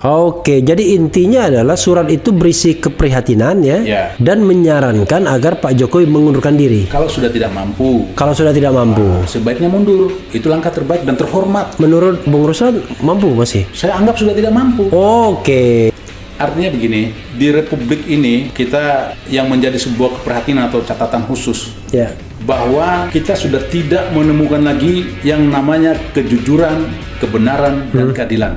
Oke, jadi intinya adalah surat itu berisi keprihatinan ya, dan menyarankan agar Pak Jokowi mengundurkan diri. Kalau sudah tidak mampu. Kalau sudah tidak mampu. Sebaiknya mundur. Itu langkah terbaik dan terhormat. Menurut Bung Ruslan mampu masih? Saya anggap sudah tidak mampu. Oke. Artinya begini, di Republik ini kita yang menjadi sebuah keprihatinan atau catatan khusus. Ya. Bahwa kita sudah tidak menemukan lagi yang namanya kejujuran, kebenaran, dan keadilan.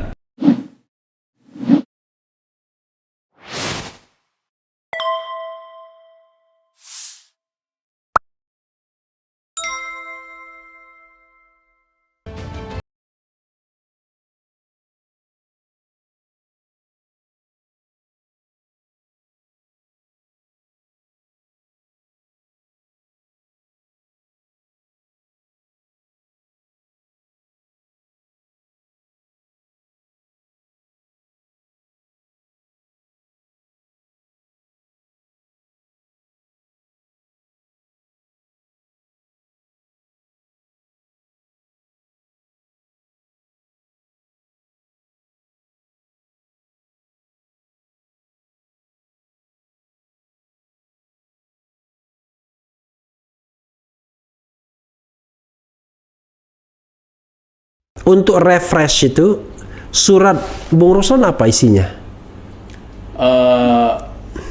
Untuk refresh itu surat Bung Ruslan apa isinya?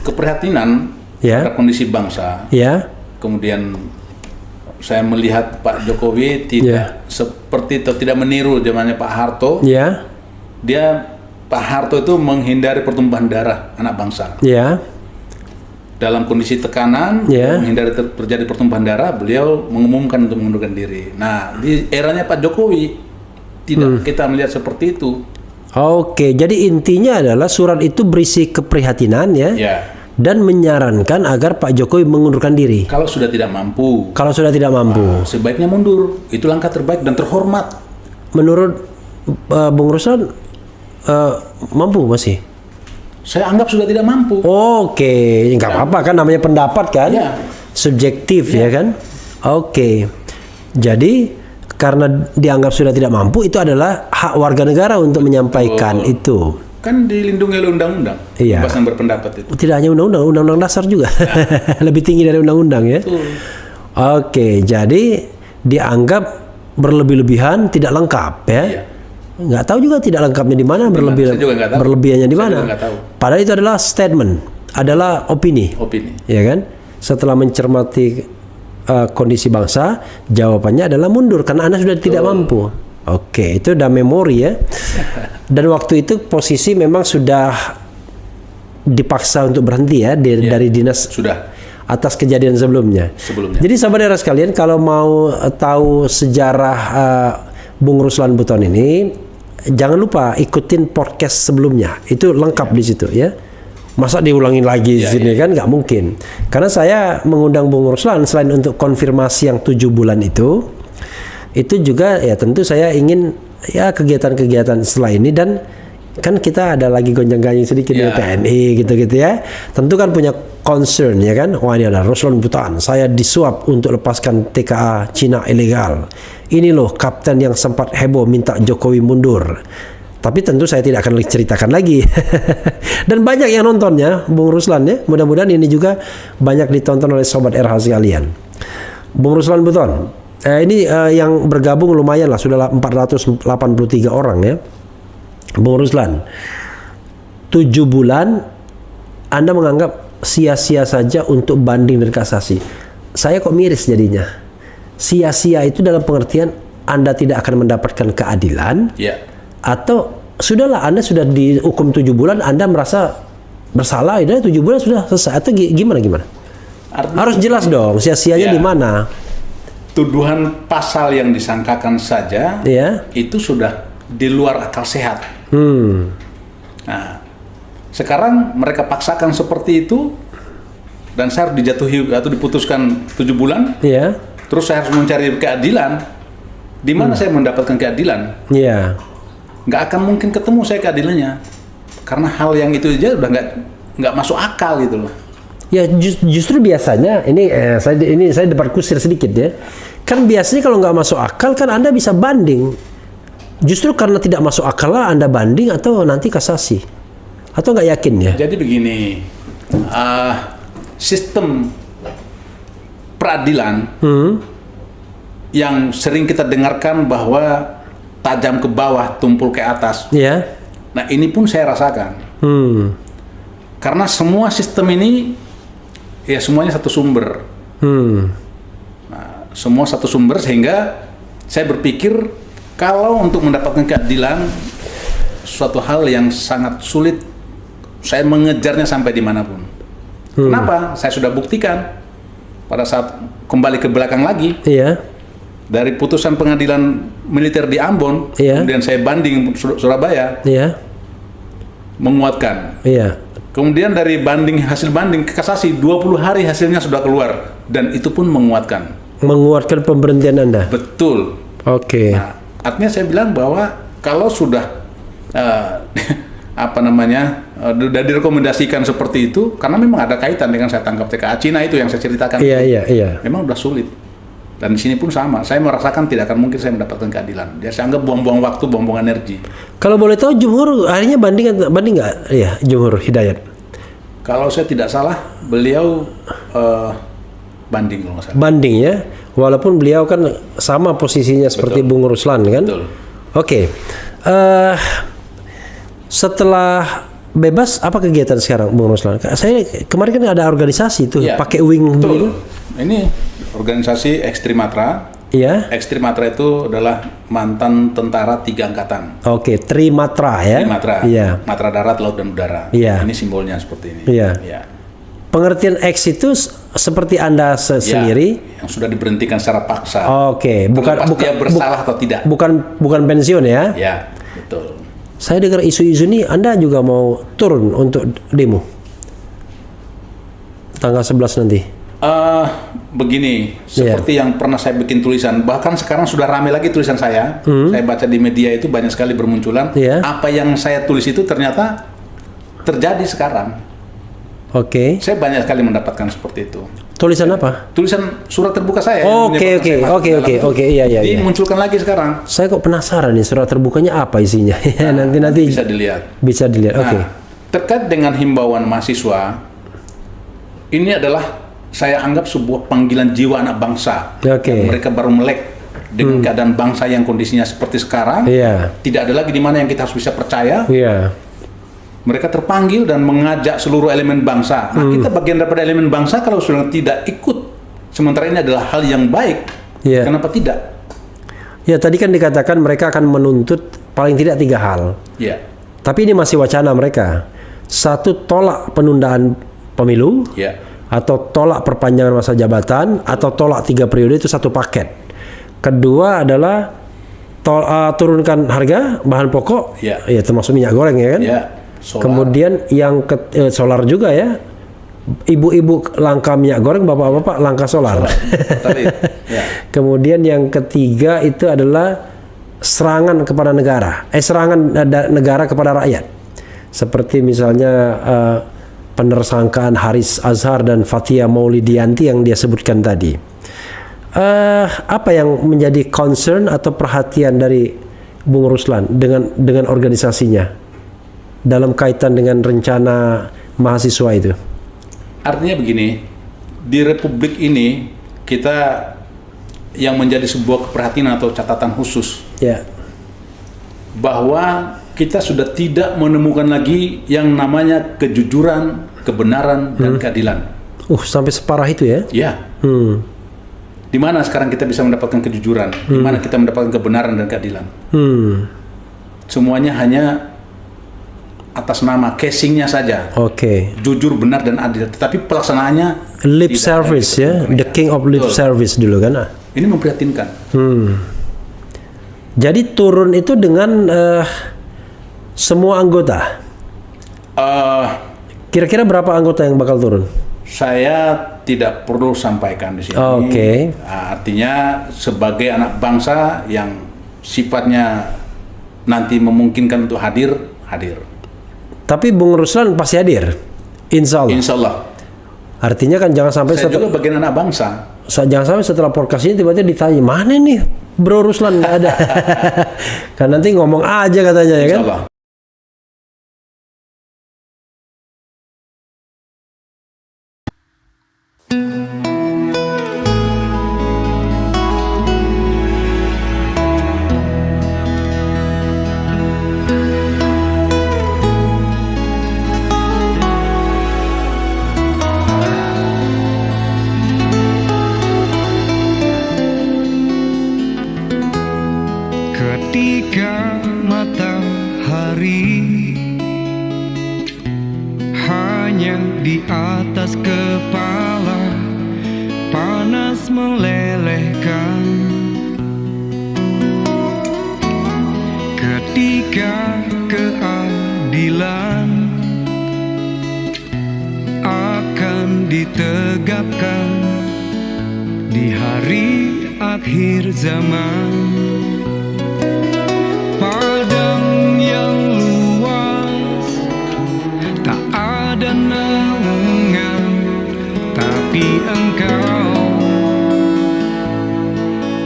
Keprihatinan terhadap kondisi bangsa. Ya. Kemudian saya melihat Pak Jokowi tidak seperti atau tidak meniru zamannya Pak Harto. Ya. Pak Harto itu menghindari pertumpahan darah anak bangsa. Ya. Dalam kondisi tekanan, menghindari terjadi pertumpahan darah, beliau mengumumkan untuk mengundurkan diri. Nah, di eranya Pak Jokowi tidak kita melihat seperti itu. Oke, jadi intinya adalah surat itu berisi keprihatinan ya, dan menyarankan agar Pak Jokowi mengundurkan diri. Kalau sudah tidak mampu. Kalau sudah tidak mampu. Sebaiknya mundur. Itu langkah terbaik dan terhormat. Menurut Bung Ruslan mampu masih? Saya anggap sudah tidak mampu. Oke, nggak apa-apa kan, namanya pendapat kan, subjektif ya kan. Oke, jadi karena dianggap sudah tidak mampu, itu adalah hak warga negara untuk menyampaikan itu. Kan dilindungi oleh undang-undang. Iya. Kebebasan berpendapat itu. Tidak hanya undang-undang dasar juga. Lebih tinggi dari undang-undang ya. Oke, jadi dianggap berlebih-lebihan, tidak lengkap ya. Nggak tahu juga tidak lengkapnya di mana, berlebihannya di mana. Padahal itu adalah statement, adalah opini. Ya kan? Setelah mencermati kondisi bangsa, jawabannya adalah mundur karena Anda sudah tidak mampu. Oke, itu udah memori ya. Dan waktu itu posisi memang sudah dipaksa untuk berhenti ya dari dinas atas kejadian sebelumnya. Jadi sahabat daerah sekalian, kalau mau tahu sejarah Bung Ruslan Buton ini, jangan lupa ikutin podcast sebelumnya. Itu lengkap di situ ya. Masa diulangin lagi di sini kan nggak mungkin. Karena saya mengundang Bung Ruslan selain untuk konfirmasi yang 7 bulan itu juga ya tentu saya ingin ya kegiatan-kegiatan setelah ini, dan kan kita ada lagi gonjang-ganjing sedikit ya TNI gitu-gitu ya. Tentu kan punya concern ya kan. Wah, ini ada Ruslan Buton, saya disuap untuk lepaskan TKA Cina ilegal. Ini loh kapten yang sempat heboh minta Jokowi mundur. Tapi tentu saya tidak akan ceritakan lagi. Dan banyak yang nontonnya, Bung Ruslan ya. Mudah-mudahan ini juga banyak ditonton oleh sobat RH sekalian. Bung Ruslan Buton, ini yang bergabung lumayan lah, sudah 483 orang ya. Bung Ruslan, 7 bulan Anda menganggap sia-sia saja untuk banding dan kasasi. Saya kok miris jadinya. Sia-sia itu dalam pengertian Anda tidak akan mendapatkan keadilan. Atau sudahlah, Anda sudah dihukum 7 bulan, Anda merasa bersalah, ya 7 bulan sudah selesai, atau gimana? Artinya, harus jelas dong, sia-sianya di mana. Tuduhan pasal yang disangkakan saja itu sudah di luar akal sehat. Nah, sekarang mereka paksakan seperti itu, dan saya harus dijatuhi atau diputuskan 7 bulan. Terus saya harus mencari keadilan. Di mana saya mendapatkan keadilan? Nggak akan mungkin ketemu saya keadilannya, karena hal yang itu aja udah nggak masuk akal gitu loh. Ya justru biasanya ini saya dapat kusir sedikit ya. Kan biasanya kalau nggak masuk akal kan Anda bisa banding. Justru karena tidak masuk akal lah Anda banding atau nanti kasasi? Atau nggak yakin ya? Jadi begini, sistem peradilan yang sering kita dengarkan bahwa tajam ke bawah, tumpul ke atas. Ya. Nah ini pun saya rasakan. Karena semua sistem ini, ya semuanya satu sumber. Nah, semua satu sumber sehingga saya berpikir kalau untuk mendapatkan keadilan suatu hal yang sangat sulit, saya mengejarnya sampai dimanapun. Kenapa? Saya sudah buktikan pada saat kembali ke belakang lagi. Iya. Dari putusan pengadilan militer di Ambon, kemudian saya banding Surabaya, menguatkan. Iya. Kemudian dari hasil banding ke kasasi 20 hari hasilnya sudah keluar dan itu pun menguatkan. Menguatkan pemberhentian Anda. Betul. Oke. Nah, artinya saya bilang bahwa kalau sudah sudah direkomendasikan seperti itu, karena memang ada kaitan dengan saya tangkap TKA Cina itu yang saya ceritakan. Iya. Memang udah sulit. Dan di sini pun sama. Saya merasakan tidak akan mungkin saya mendapatkan keadilan. Dia saya anggap buang-buang waktu, buang-buang energi. Kalau boleh tahu Jumhur akhirnya banding nggak? Iya, Jumhur Hidayat. Kalau saya tidak salah, beliau banding kalau nggak salah. Banding ya, walaupun beliau kan sama posisinya seperti Bung Ruslan kan. Betul. Oke. Setelah bebas apa kegiatan sekarang Bung Ruslan? Saya kemarin kan ada organisasi itu pakai wing. Betul. Ini organisasi Ekstrimatra. Iya. Ekstrimatra itu adalah mantan tentara 3 angkatan. Oke, Trimatra ya. Trimatra. Iya. Matra darat, laut dan udara. Iya. Ini simbolnya seperti ini. Iya. Iya. Pengertian X itu seperti Anda sendiri yang sudah diberhentikan secara paksa. Oke, bukan dia bersalah atau tidak. Bukan pensiun ya. Ya, betul. Saya dengar isu-isu ini Anda juga mau turun untuk demo tanggal 11 nanti. Begini, seperti yang pernah saya bikin tulisan, bahkan sekarang sudah ramai lagi tulisan saya. Saya baca di media itu banyak sekali bermunculan. Apa yang saya tulis itu ternyata terjadi sekarang. Oke. Saya banyak sekali mendapatkan seperti itu. Tulisan apa? Tulisan surat terbuka saya. Oke, iya. Dimunculkan lagi sekarang. Saya kok penasaran nih surat terbukanya apa isinya. nanti bisa dilihat. Bisa dilihat. Oke. Terkait dengan himbauan mahasiswa, ini adalah saya anggap sebuah panggilan jiwa anak bangsa. Mereka baru melek dengan keadaan bangsa yang kondisinya seperti sekarang. Tidak ada lagi di mana yang kita harus bisa percaya. Mereka terpanggil dan mengajak seluruh elemen bangsa. Nah, kita bagian daripada elemen bangsa kalau sudah tidak ikut. Sementara ini adalah hal yang baik. Kenapa tidak? Ya, tadi kan dikatakan mereka akan menuntut paling tidak 3 hal. Tapi ini masih wacana mereka. 1, tolak penundaan pemilu. Atau tolak perpanjangan masa jabatan, atau tolak 3 periode, itu satu paket. Kedua adalah turunkan harga bahan pokok, termasuk minyak goreng ya kan. Solar. Kemudian yang solar juga ya. Ibu-ibu langka minyak goreng, bapak-bapak langka solar. Kemudian yang ketiga itu adalah serangan kepada negara. Serangan negara kepada rakyat. Seperti misalnya penersangkaan Haris Azhar dan Fathia Maulidiyanti yang dia sebutkan tadi. Apa yang menjadi concern atau perhatian dari Bung Ruslan dengan organisasinya dalam kaitan dengan rencana mahasiswa itu? Artinya begini, di Republik ini kita yang menjadi sebuah keperhatian atau catatan khusus bahwa kita sudah tidak menemukan lagi yang namanya kejujuran, kebenaran, dan keadilan. Sampai separah itu ya? Di mana sekarang kita bisa mendapatkan kejujuran? Di mana kita mendapatkan kebenaran dan keadilan? Semuanya hanya atas nama casingnya saja. Jujur, benar, dan adil. Tetapi pelaksanaannya lip service ya, the king of lip service dulu kan. Ini memprihatinkan. Jadi turun itu dengan semua anggota. Kira-kira berapa anggota yang bakal turun? Saya tidak perlu sampaikan di sini. Artinya sebagai anak bangsa yang sifatnya nanti memungkinkan untuk hadir. Tapi Bung Ruslan pasti hadir, insya Allah. Insya Allah. Artinya kan jangan sampai saya juga bagian anak bangsa. Jangan sampai setelah podcast ini tiba-tiba ditanya, mana nih Bro Ruslan, nggak ada. Kan nanti ngomong aja katanya ya kan. Insyaallah. Ketika matahari hanya di atas kepala panas melelehkan, ketika keadilan akan ditegakkan di hari akhir zaman. Padang yang luas, tak ada naungan, tapi Engkau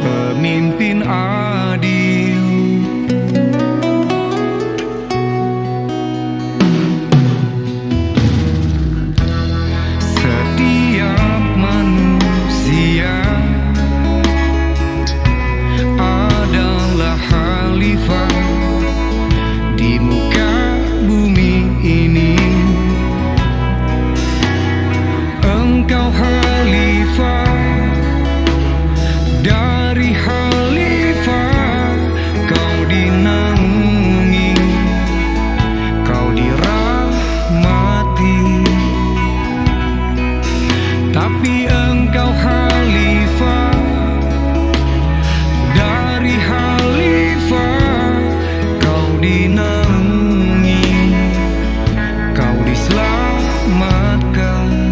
pemimpin adil. Setiap manusia adalah khalifah di muka bumi ini. Engkau khalifah, dari khalifah kau dinaungi, kau dirahmati. Tapi engkau khalifah, dari khalifah kau dinaungi, kau diselamatkan.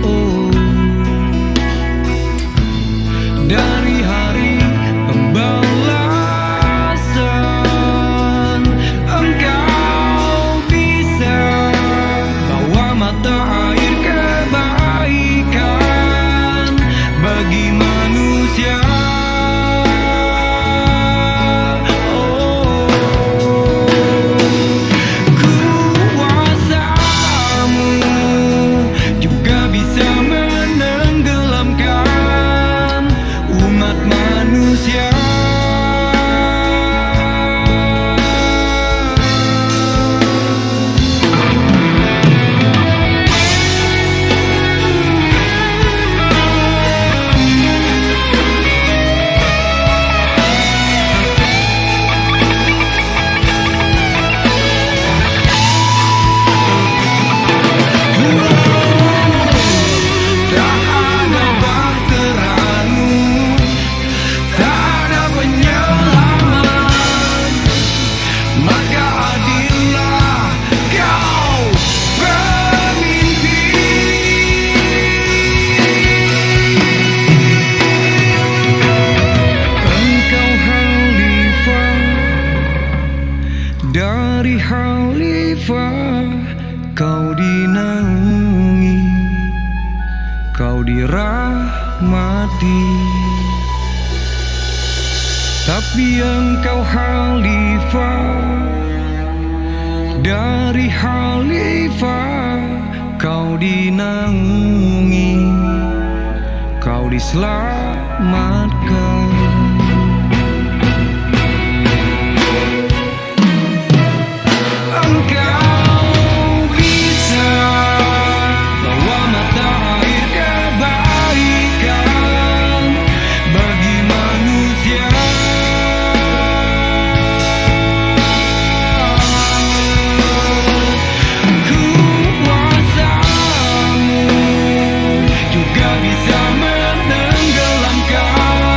Oh, dari hari pembalasan engkau bisa bawa mata air kebaikan bagi manusia. Kuasamu juga bisa menenggelamkan umat manusia. Tak ada bahteramu, tak ada penyelamat, maka adillah kau pemimpin. Engkau khalifah, dari khalifah kau dinaungi, kau dirahmati. Tapi engkau khalifah, dari khalifah kau dinaungi, kau diselamatkan. Engkau bisa bawa mata air kebaikan bagi manusia. Kuasamu juga bisa menenggelamkan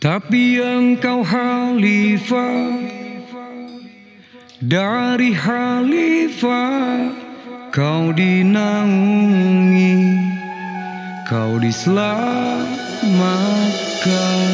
Tapi engkau khalifah, dari khalifah kau dinaungi, kau diselamatkan.